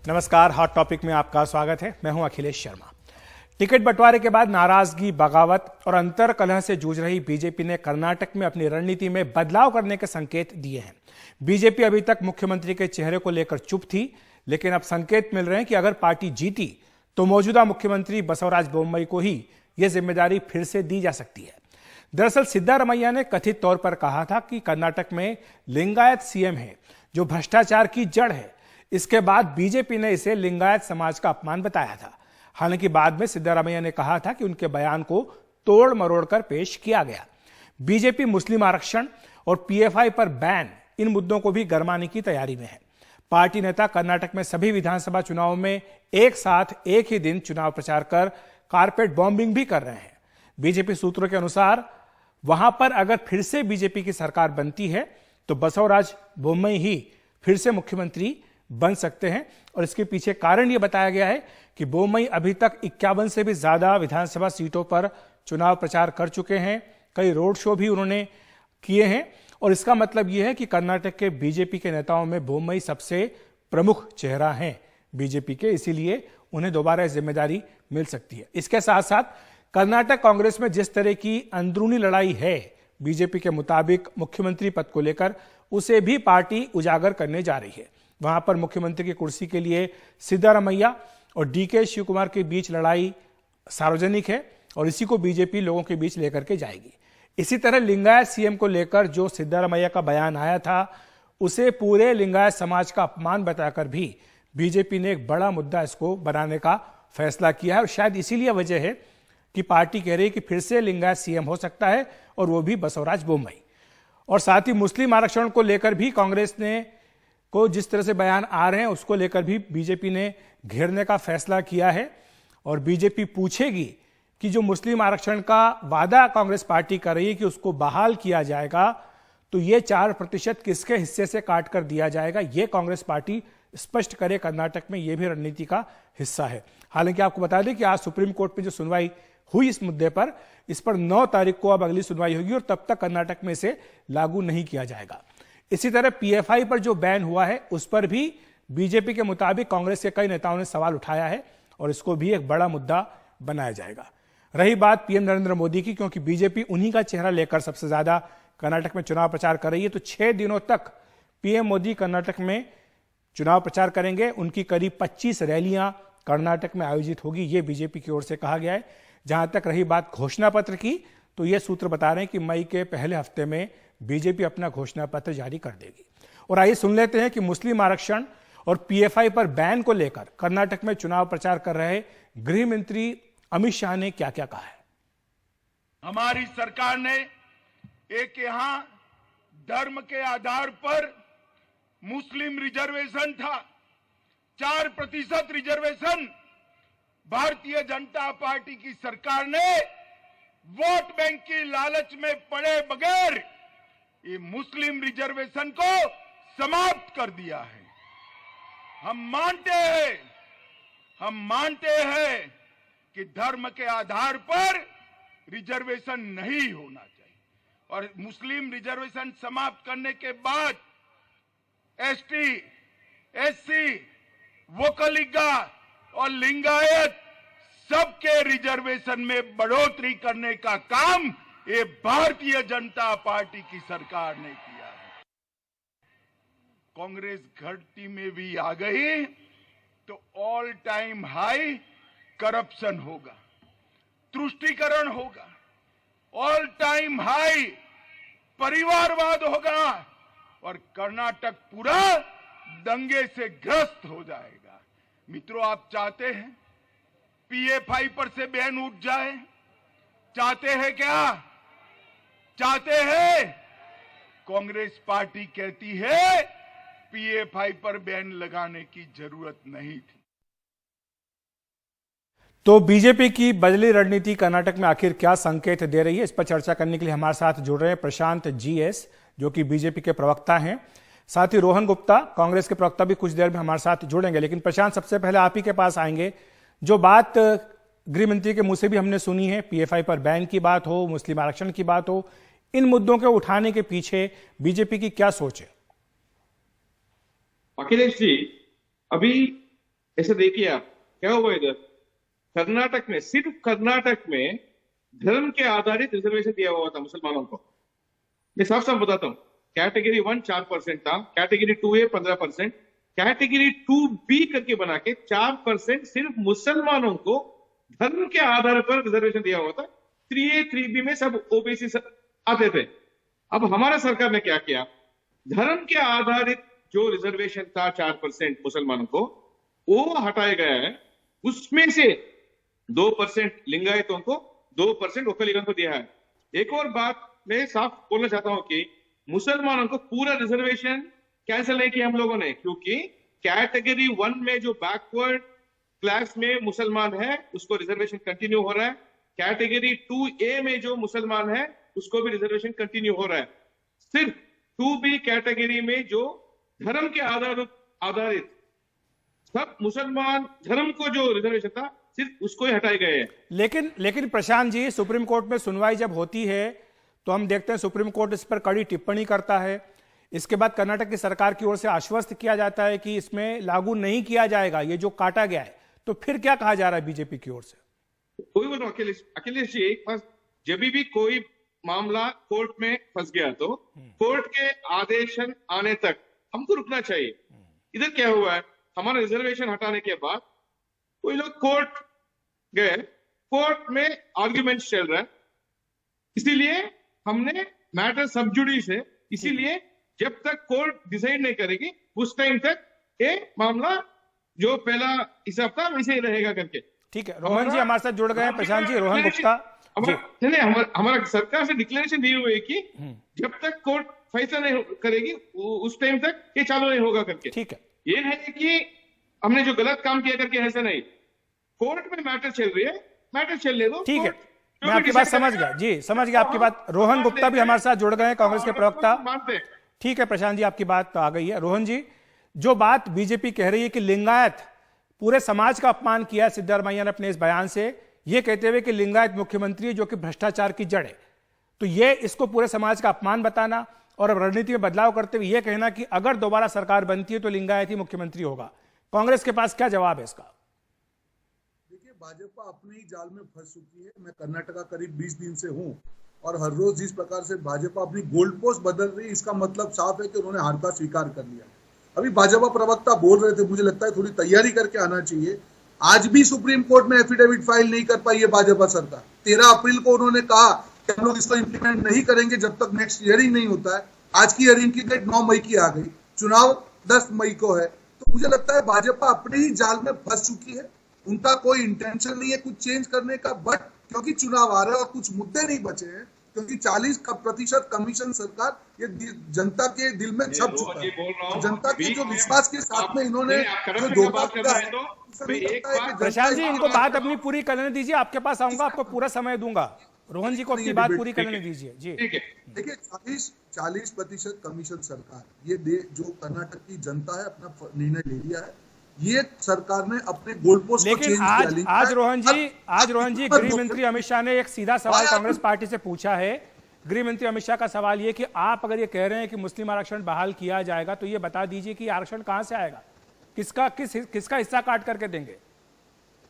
नमस्कार, hot topic में आपका स्वागत है। मैं हूं अखिलेश शर्मा। टिकट बंटवारे के बाद नाराजगी, बगावत और अंतर कलह से जूझ रही बीजेपी ने कर्नाटक में अपनी रणनीति में बदलाव करने के संकेत दिए हैं। बीजेपी अभी तक मुख्यमंत्री के चेहरे को लेकर चुप थी, लेकिन अब संकेत मिल रहे हैं कि अगर पार्टी जीती तो मौजूदा मुख्यमंत्री बसवराज बोम्मई को ही यह जिम्मेदारी फिर से दी जा सकती है। दरअसल सिद्धारमैया ने कथित तौर पर कहा था कि कर्नाटक में लिंगायत सीएम है जो भ्रष्टाचार की जड़ है। इसके बाद बीजेपी ने इसे लिंगायत समाज का अपमान बताया था। हालांकि बाद में सिद्धारमैया ने कहा था कि उनके बयान को तोड़ मरोड़ कर पेश किया गया। बीजेपी मुस्लिम आरक्षण और पीएफआई पर बैन, इन मुद्दों को भी गरमाने की तैयारी में है। पार्टी नेता कर्नाटक में सभी विधानसभा चुनाव में एक साथ एक ही दिन चुनाव प्रचार कर कारपेट बॉम्बिंग भी कर रहे हैं। बीजेपी सूत्रों के अनुसार वहां पर अगर फिर से बीजेपी की सरकार बनती है तो बसवराज बोम्मई ही फिर से मुख्यमंत्री बन सकते हैं। और इसके पीछे कारण यह बताया गया है कि बोम्मई अभी तक 51 से भी ज्यादा विधानसभा सीटों पर चुनाव प्रचार कर चुके हैं। कई रोड शो भी उन्होंने किए हैं और इसका मतलब यह है कि कर्नाटक के बीजेपी के नेताओं में बोम्मई सबसे प्रमुख चेहरा हैं बीजेपी के, इसीलिए उन्हें दोबारा जिम्मेदारी मिल सकती है। इसके साथ साथ कर्नाटक कांग्रेस में जिस तरह की अंदरूनी लड़ाई है बीजेपी के मुताबिक मुख्यमंत्री पद को लेकर, उसे भी पार्टी उजागर करने जा रही है। वहां पर मुख्यमंत्री की कुर्सी के लिए सिद्धारमैया और डीके शिव कुमार के बीच लड़ाई सार्वजनिक है और इसी को बीजेपी लोगों के बीच लेकर के जाएगी। इसी तरह लिंगायत सीएम को लेकर जो सिद्धारमैया का बयान आया था, उसे पूरे लिंगायत समाज का अपमान बताकर भी बीजेपी ने एक बड़ा मुद्दा इसको बनाने का फैसला किया है। और शायद इसीलिए वजह है कि पार्टी कह रही है कि फिर से लिंगायत सीएम हो सकता है और वो भी बसवराज बोम्मई। और साथ ही मुस्लिम आरक्षण को लेकर भी कांग्रेस ने को जिस तरह से बयान आ रहे हैं, उसको लेकर भी बीजेपी ने घेरने का फैसला किया है। और बीजेपी पूछेगी कि जो मुस्लिम आरक्षण का वादा कांग्रेस पार्टी कर रही है कि उसको बहाल किया जाएगा, तो ये 4% किसके हिस्से से काट कर दिया जाएगा, ये कांग्रेस पार्टी स्पष्ट करे। कर्नाटक में यह भी रणनीति का हिस्सा है। हालांकि आपको बता दें कि आज सुप्रीम कोर्ट में जो सुनवाई हुई इस मुद्दे पर, इस पर 9 तारीख को अब अगली सुनवाई होगी और तब तक कर्नाटक में इसे लागू नहीं किया जाएगा। इसी तरह पीएफआई पर जो बैन हुआ है, उस पर भी बीजेपी के मुताबिक कांग्रेस के कई नेताओं ने सवाल उठाया है और इसको भी एक बड़ा मुद्दा बनाया जाएगा। रही बात पीएम नरेंद्र मोदी की, क्योंकि बीजेपी उन्हीं का चेहरा लेकर सबसे ज्यादा कर्नाटक में चुनाव प्रचार कर रही है, तो 6 दिनों तक पीएम मोदी कर्नाटक में चुनाव प्रचार करेंगे। उनकी करीब 25 रैलियां कर्नाटक में आयोजित होगी, ये बीजेपी की ओर से कहा गया है। जहां तक रही बात घोषणा पत्र की, तो ये सूत्र बता रहे हैं कि मई के पहले हफ्ते में बीजेपी अपना घोषणा पत्र जारी कर देगी। और आइए सुन लेते हैं कि मुस्लिम आरक्षण और पीएफआई पर बैन को लेकर कर्नाटक में चुनाव प्रचार कर रहे गृह मंत्री अमित शाह ने क्या क्या कहा है। हमारी सरकार ने एक यहां धर्म के आधार पर मुस्लिम रिजर्वेशन था, 4% रिजर्वेशन। भारतीय जनता पार्टी की सरकार ने वोट बैंक की लालच में पड़े बगैर ये मुस्लिम रिजर्वेशन को समाप्त कर दिया है। हम मानते हैं कि धर्म के आधार पर रिजर्वेशन नहीं होना चाहिए और मुस्लिम रिजर्वेशन समाप्त करने के बाद एसटी, एससी, वोकलिगा और लिंगायत सबके रिजर्वेशन में बढ़ोतरी करने का काम ये भारतीय जनता पार्टी की सरकार ने किया है। कांग्रेस घाटी में भी आ गई तो ऑल टाइम हाई करप्शन होगा, तुष्टीकरण होगा, ऑल टाइम हाई परिवारवाद होगा और कर्नाटक पूरा दंगे से ग्रस्त हो जाएगा। मित्रों, आप चाहते हैं पीएफआई पर से बैन उठ जाए? चाहते हैं क्या? चाहते हैं? कांग्रेस पार्टी कहती है पीएफआई पर बैन लगाने की जरूरत नहीं थी। तो बीजेपी की बदली रणनीति कर्नाटक में आखिर क्या संकेत दे रही है, इस पर चर्चा करने के लिए हमारे साथ जुड़ रहे हैं प्रशांत जीएस, जो कि बीजेपी के प्रवक्ता हैं। साथ ही रोहन गुप्ता, कांग्रेस के प्रवक्ता, भी कुछ देर में हमारे साथ जुड़ेंगे। लेकिन प्रशांत, सबसे पहले आप ही के पास आएंगे। जो बात गृह मंत्री के मुंह से भी हमने सुनी है, पीएफआई पर बैन की बात हो, मुस्लिम आरक्षण की बात हो, इन मुद्दों के उठाने के पीछे बीजेपी की क्या सोच है? अखिलेश जी, अभी ऐसे देखिए आप क्या हुआ इधर कर्नाटक में, सिर्फ कर्नाटक में धर्म के आधारित रिजर्वेशन दिया हुआ था मुसलमानों को। मैं साफ साफ बताता हूँ, कैटेगरी 1 4% था, कैटेगरी 2A 15%, कैटेगरी 2B करके बना के 4% सिर्फ मुसलमानों को धर्म के आधार पर रिजर्वेशन दिया हुआ था। 3A 3B में सब ओबीसी आते थे। अब हमारा सरकार ने क्या किया, धर्म के आधारित जो रिजर्वेशन था 4% मुसलमानों को, वो हटाया गया है। उसमें से 2% लिंगायतों को, 2% ओकलीगन को दिया है। एक और बात मैं साफ बोलना चाहता हूं कि मुसलमानों को पूरा रिजर्वेशन कैंसिल नहीं किया हम लोगों ने, क्योंकि कैटेगरी 1 में जो बैकवर्ड क्लास में मुसलमान है उसको रिजर्वेशन कंटिन्यू हो रहा है। कैटेगरी 2A में जो मुसलमान है उसको भी रिजर्वेशन कंटिन्यू हो रहा है। सिर्फ 2B कैटेगरी में जो धर्म के आधारित सब मुसलमान धर्म को जो रिजर्वेशन था सिर्फ उसको ही हटाए गए हैं। लेकिन प्रशांत जी, सुप्रीम कोर्ट में सुनवाई जब होती है तो हम देखते हैं सुप्रीम कोर्ट इस पर कड़ी टिप्पणी करता है। इसके बाद कर्नाटक की सरकार की ओर से आश्वस्त किया जाता है कि इसमें लागू नहीं किया जाएगा, ये जो काटा गया है। तो फिर क्या कहा जा रहा है बीजेपी की ओर से? कोई बोलो अखिलेश जी, जब भी कोई मामला कोर्ट में फंस गया तो कोर्ट के आदेश आने तक हमको रुकना चाहिए। इधर क्या हुआ है, हमारा रिजर्वेशन हटाने के बाद कोई लोग कोर्ट गए, कोर्ट में आर्ग्यूमेंट्स चल रहा है, इसीलिए हमने मैटर सब जुडिस है, इसीलिए जब तक कोर्ट डिसाइड नहीं करेगी उस टाइम तक ये मामला जो पहला हिसाब था वैसे ही रहेगा करके। ठीक है, रोहन जी हमारे साथ जुड़ गए हैं। प्रशांत जी, रोहन गुप्ता हमारा सरकार से डिक्लेरेशन दी हुई है कि जब तक कोर्ट फैसला नहीं करेगी उस टाइम तक ये चालू नहीं होगा करके। ठीक है, ये है कि हमने जो गलत काम किया करके ऐसा नहीं, कोर्ट में मैटर चल रही है, मैटर चलने दो। ठीक है, मैं आपकी बात समझ गया जी, समझ गया आपकी बात। रोहन गुप्ता भी हमारे साथ जुड़ गए हैं, कांग्रेस के प्रवक्ता। ठीक है प्रशांत जी, आपकी बात आ गई है। रोहन जी, जो बात बीजेपी कह रही है कि लिंगायत पूरे समाज का अपमान किया सिद्धरामैया ने अपने इस बयान से, ये कहते हुए कि लिंगायत मुख्यमंत्री जो कि भ्रष्टाचार की जड़ है, तो ये इसको पूरे समाज का अपमान बताना और अब रणनीति में बदलाव करते हुए यह कहना कि अगर दोबारा सरकार बनती है तो लिंगायत ही मुख्यमंत्री होगा। कांग्रेस के पास क्या जवाब है इसका? देखिए, भाजपा अपने ही जाल में फंस चुकी है। मैं कर्नाटका करीब 20 दिन से हूं और हर रोज जिस प्रकार से भाजपा अपनी गोल्ड पोस्ट बदल रही है, इसका मतलब साफ है कि उन्होंने हार का स्वीकार कर लिया। अभी भाजपा प्रवक्ता बोल रहे थे, मुझे लगता है थोड़ी तैयारी करके आना चाहिए। आज भी सुप्रीम कोर्ट में एफिडेविट फाइल नहीं कर पाई है भाजपा सरकार। 13 अप्रैल को उन्होंने कहा कि हम लोग इसको इंप्लीमेंट नहीं करेंगे जब तक नेक्स्ट हियरिंग नहीं होता है। आज की हियरिंग की डेट 9 मई की आ गई, चुनाव 10 मई को है। तो मुझे लगता है भाजपा अपने ही जाल में फंस चुकी है। उनका कोई इंटेंशन नहीं है कुछ चेंज करने का, बट क्योंकि चुनाव आ रहे हैं और कुछ मुद्दे नहीं बचे हैं, क्योंकि 40% कमीशन सरकार ये जनता के दिल में छप चुका है। जनता के जो विश्वास के साथ में इन्होंने जो धोखा किया है। प्रशांत जी, इनको बात अपनी पूरी करने दीजिए, आपके पास आऊंगा, आपको पूरा समय दूंगा। रोहन जी को अपनी बात पूरी करने दीजिए जी। देखिए, 40% कमीशन सरकार, ये जो कर्नाटक की जनता है अपना निर्णय ले लिया है। ये सरकार ने अपने गोल्ड पोस्ट को चेंज किया। आज रोहन जी गृह मंत्री अमित शाह ने एक सीधा सवाल कांग्रेस पार्टी से पूछा है। गृह मंत्री अमित शाह का सवाल ये कि आप अगर ये कह रहे हैं कि मुस्लिम आरक्षण बहाल किया जाएगा तो ये बता दीजिए कि आरक्षण कहां से आएगा, किसका हिस्सा काट करके देंगे?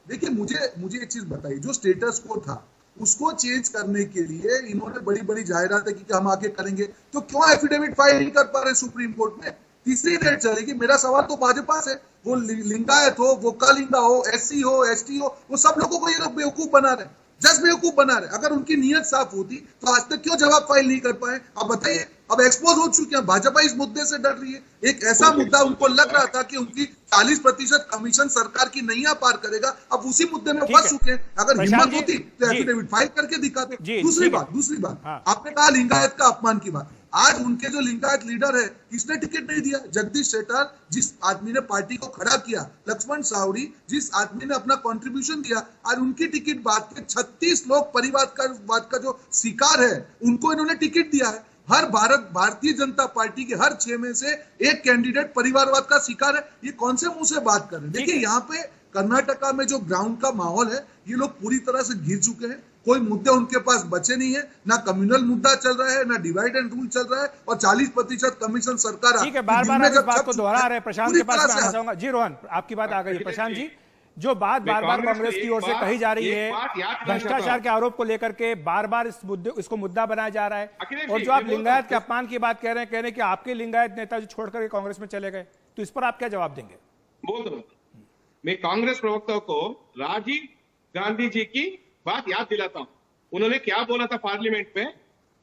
देखिए, मुझे एक चीज बताइए, जो स्टेटस को था उसको चेंज करने के लिए इन्होंने बड़ी बड़ी जाहिरातें की कि हम आगे करेंगे, तो क्यों एफिडेविट फाइल नहीं कर पा रहे सुप्रीम कोर्ट में? तीसरी डेट चलेगी। मेरा सवाल तो भाजपा से, वो लिंगायत हो, वो कलिंगा हो, एससी हो, एसटी हो, वो सब लोगों को ये लोग बेवकूफ बना रहे, जस्ट बेवकूफ बना रहे। अगर उनकी नीयत साफ होती तो आज तक क्यों जवाब फाइल नहीं कर पाए? आप बताइए। अब एक्सपोज हो चुके हैं, भाजपा इस मुद्दे से डर रही है। एक ऐसा मुद्दा उनको लग रहा था कि उनकी 40% कमीशन सरकार की नैया पार करेगा, अब उसी मुद्दे में फंस चुके हैं। अगर हिम्मत होती तो एफिडेविट फाइल करके दिखाते। दूसरी बात, आपने कहा लिंगायत का अपमान की बात। आज उनके जो लिंगायत लीडर है, किसने टिकट नहीं दिया? जगदीश शेट्टर, जिस आदमी ने पार्टी को खड़ा किया, लक्ष्मण सावड़ी, जिस आदमी ने अपना कंट्रीब्यूशन दिया, आज उनकी टिकट बात के 36 लोग परिवारवाद का जो शिकार है उनको इन्होंने टिकट दिया है। हर भारतीय जनता पार्टी के हर 6 में से एक कैंडिडेट परिवारवाद का शिकार है। ये कौन से मुंह से बात कर रहे हैं? देखिए, यहाँ पे कर्नाटका में जो ग्राउंड का माहौल है, ये लोग पूरी तरह से घिर चुके हैं। कोई मुद्दे उनके पास बचे नहीं है, ना कम्युनल मुद्दा चल रहा है, ना डिवाइड एंड रूल चल रहा है, और 40% कमीशन सरकार। ठीक है, बार बार आप इस बात को दोहरा रहे हैं। प्रशांत के पास मैं आना चाहूंगा। जी रोहन, आपकी बात आ गई है। प्रशांत जी, जो बात बार बार कांग्रेस की ओर से कही जा रही है, भ्रष्टाचार के आरोप को लेकर के बार बार इसको मुद्दा बनाया जा रहा है, और जो आप लिंगायत के अपमान की बात कह रहे हैं, कह रहे हैं कि आपके लिंगायत नेता जो छोड़कर कांग्रेस में चले गए, तो इस पर आप क्या जवाब देंगे? बोल दो, मैं कांग्रेस प्रवक्ताओं को राजीव गांधी जी की बात याद दिलाता हूं। उन्होंने क्या बोला था पार्लियामेंट में?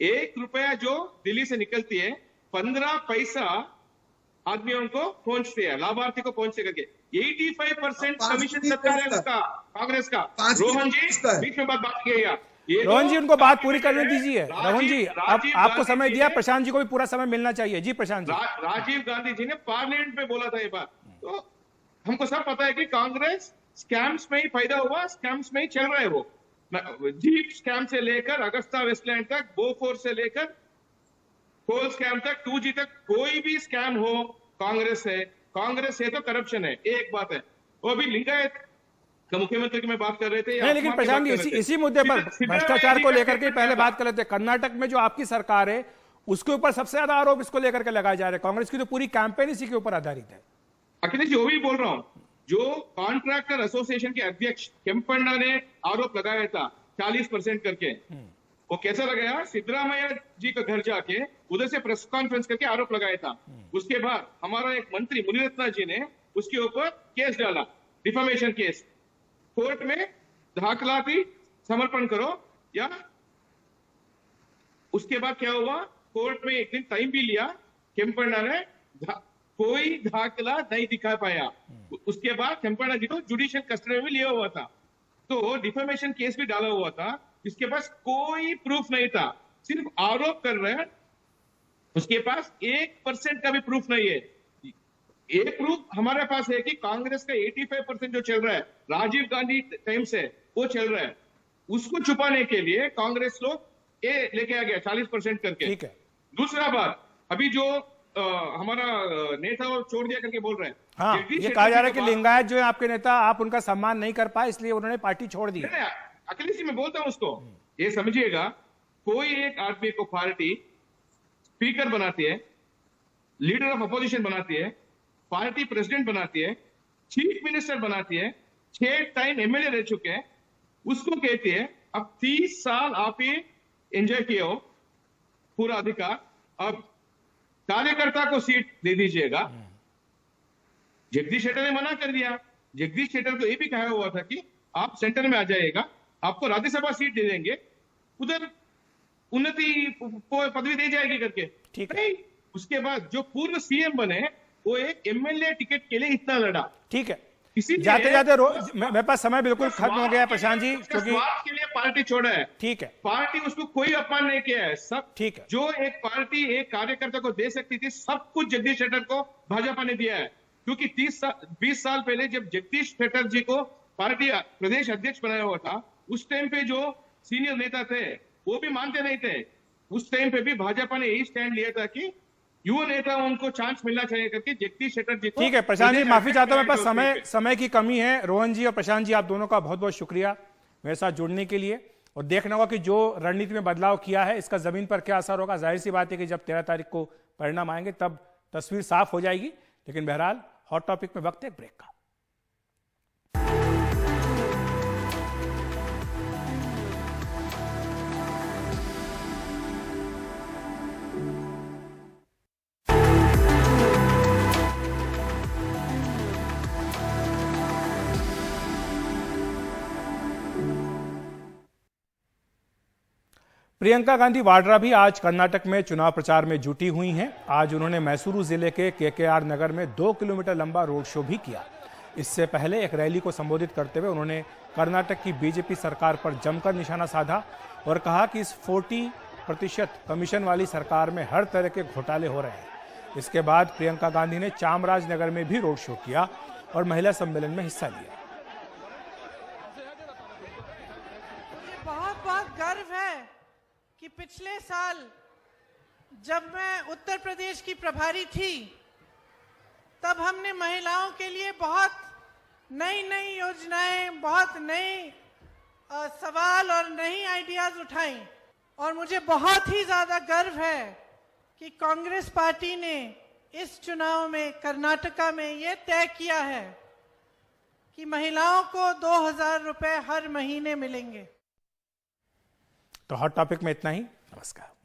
1 रुपया जो दिल्ली से निकलती है, 15 पैसा आदमियों को पहुंचती है, लाभार्थी को पहुंचते करके 85% कमीशन सरकार है उसका, कांग्रेस का। रोहन जी बीच में बात किया, रोहन जी उनको बात पूरी करने दीजिए। रोहन जी, अब आपको समय दिया, प्रशांत जी को भी पूरा समय मिलना चाहिए। जी प्रशांत जी। राजीव गांधी जी ने पार्लियामेंट में बोला था ये बात, तो हमको सब पता है कि कांग्रेस स्कैम्स में ही फायदा हुआ, स्कैम्स में ही चल रहा है वो। जीप स्कैम से लेकर अगस्ता वेस्टलैंड तक, बोफोर्स से लेकर कोल स्कैम तक, 2G तक, कोई भी स्कैम हो कांग्रेस है तो करप्शन है। एक बात है, वो अभी लिंगायत का मुख्यमंत्री की मैं बात कर रहे थे। नहीं, लेकिन प्रशांत जी इसी मुद्दे पर भ्रष्टाचार को लेकर के पहले बात कर रहे थे। कर्नाटक में जो आपकी सरकार है, उसके ऊपर सबसे ज्यादा आरोप इसको लेकर के लगाए जा रहे हैं। कांग्रेस की तो पूरी कैंपेन इसी के ऊपर आधारित है। अखिलेश जी, वो भी बोल रहा हूं, जो कॉन्ट्रैक्टर एसोसिएशन के अध्यक्ष केम्पन्ना ने आरोप लगाया था 40% करके, वो कैसा लगाया? सिद्धरामैया जी का घर जाके उधर से प्रेस कॉन्फ्रेंस करके आरोप लगाया था। उसके बाद हमारा एक मंत्री मुनिरत्ना जी ने उसके ऊपर केस डाला, डिफेमेशन केस। कोर्ट में दाखिलाती समर्पण करो, या उसके बाद क्या हुआ? कोर्ट में एक दिन टाइम भी लिया, केम्पन्ना ने कोई दाखिला नहीं दिखा पाया। उसके बाद केम्पन्ना जी को जुडिशियल कस्टडी में लिया हुआ था, तो डिफेमेशन केस भी डाला हुआ था। इसके पास कोई प्रूफ नहीं था, सिर्फ आरोप कर रहे हैं। उसके पास 1% का भी प्रूफ नहीं है। एक प्रूफ हमारे पास है कि कांग्रेस का 85% जो चल रहा है राजीव गांधी टाइम से, वो चल रहा है। उसको छुपाने के लिए कांग्रेस लोग ये लेके आ गया 40% करके। ठीक है। दूसरा बात, अभी जो हमारा नेता छोड़ दिया करके बोल रहे हैं। हाँ, ये कहा जा रहा है कि लिंगायत जो है आपके नेता, आप उनका सम्मान नहीं कर पाए, इसलिए उन्होंने पार्टी छोड़ दी। अखिलेश जी, मैं बोलता हूं उसको, ये समझिएगा, कोई एक आदमी को पार्टी स्पीकर बनाती है, लीडर ऑफ अपोजिशन बनाती है, पार्टी प्रेसिडेंट बनाती है, चीफ मिनिस्टर बनाती है, 6 टाइम एमएलए रह चुके हैं, उसको कहती है अब 30 साल आप ही एंजॉय किए हो पूरा अधिकार, अब कार्यकर्ता को सीट दे दीजिएगा। जगदीश शेट्टर ने मना कर दिया। जगदीश शेट्टर को यह भी कहा हुआ था कि आप सेंटर में आ जाइएगा, आपको राज्यसभा सीट दे देंगे, उधर उन्नति पदवी दे जाएगी करके। ठीक है। नहीं, उसके बाद जो पूर्व सीएम बने, वो एक एमएलए टिकट के लिए इतना लड़ा। ठीक है, जाते जाते मेरे पास समय बिल्कुल खत्म हो गया है प्रशांत जी, क्योंकि के लिए पार्टी छोड़ा है। ठीक है, पार्टी उसको कोई अपमान नहीं किया है। सब ठीक है। जो एक पार्टी एक कार्यकर्ता को दे सकती थी, सब कुछ जगदीश शेट्टर को भाजपा ने दिया है। क्योंकि 20 साल पहले जब जगदीश शेट्टर जी को पार्टी प्रदेश अध्यक्ष बनाया हुआ था, उस टाइम पे जो सीनियर नेता थे वो भी मानते नहीं थे। उस टाइम पे भी भाजपा ने यही स्टैंड लिया था कि युवा नेता उनको चांस मिलना चाहिए करके जगदीश शेट्टर जी को। ठीक है प्रशांत जी, माफी चाहता हूं, मेरे पास समय की कमी है। रोहन जी और प्रशांत जी, आप दोनों का बहुत बहुत शुक्रिया मेरे साथ जुड़ने के लिए। और देखना होगा कि जो रणनीति में बदलाव किया है, इसका जमीन पर क्या असर होगा। जाहिर सी बात है कि जब 13 तारीख को परिणाम आएंगे तब तस्वीर साफ हो जाएगी। लेकिन बहरहाल हॉट टॉपिक में वक्त है एक ब्रेक का। प्रियंका गांधी वाड्रा भी आज कर्नाटक में चुनाव प्रचार में जुटी हुई हैं। आज उन्होंने मैसूरू जिले के केकेआर नगर में 2 किलोमीटर लंबा रोड शो भी किया। इससे पहले एक रैली को संबोधित करते हुए उन्होंने कर्नाटक की बीजेपी सरकार पर जमकर निशाना साधा और कहा कि इस 40% कमीशन वाली सरकार में हर तरह के घोटाले हो रहे हैं। इसके बाद प्रियंका गांधी ने चामराजनगर में भी रोड शो किया और महिला सम्मेलन में हिस्सा लिया। बहुत गर्व है कि पिछले साल जब मैं उत्तर प्रदेश की प्रभारी थी, तब हमने महिलाओं के लिए बहुत नई नई योजनाएं, बहुत नए सवाल और नई आइडियाज उठाई। और मुझे बहुत ही ज्यादा गर्व है कि कांग्रेस पार्टी ने इस चुनाव में कर्नाटका में ये तय किया है कि महिलाओं को 2,000 रुपए हर महीने मिलेंगे। तो हॉट टॉपिक में इतना ही। नमस्कार।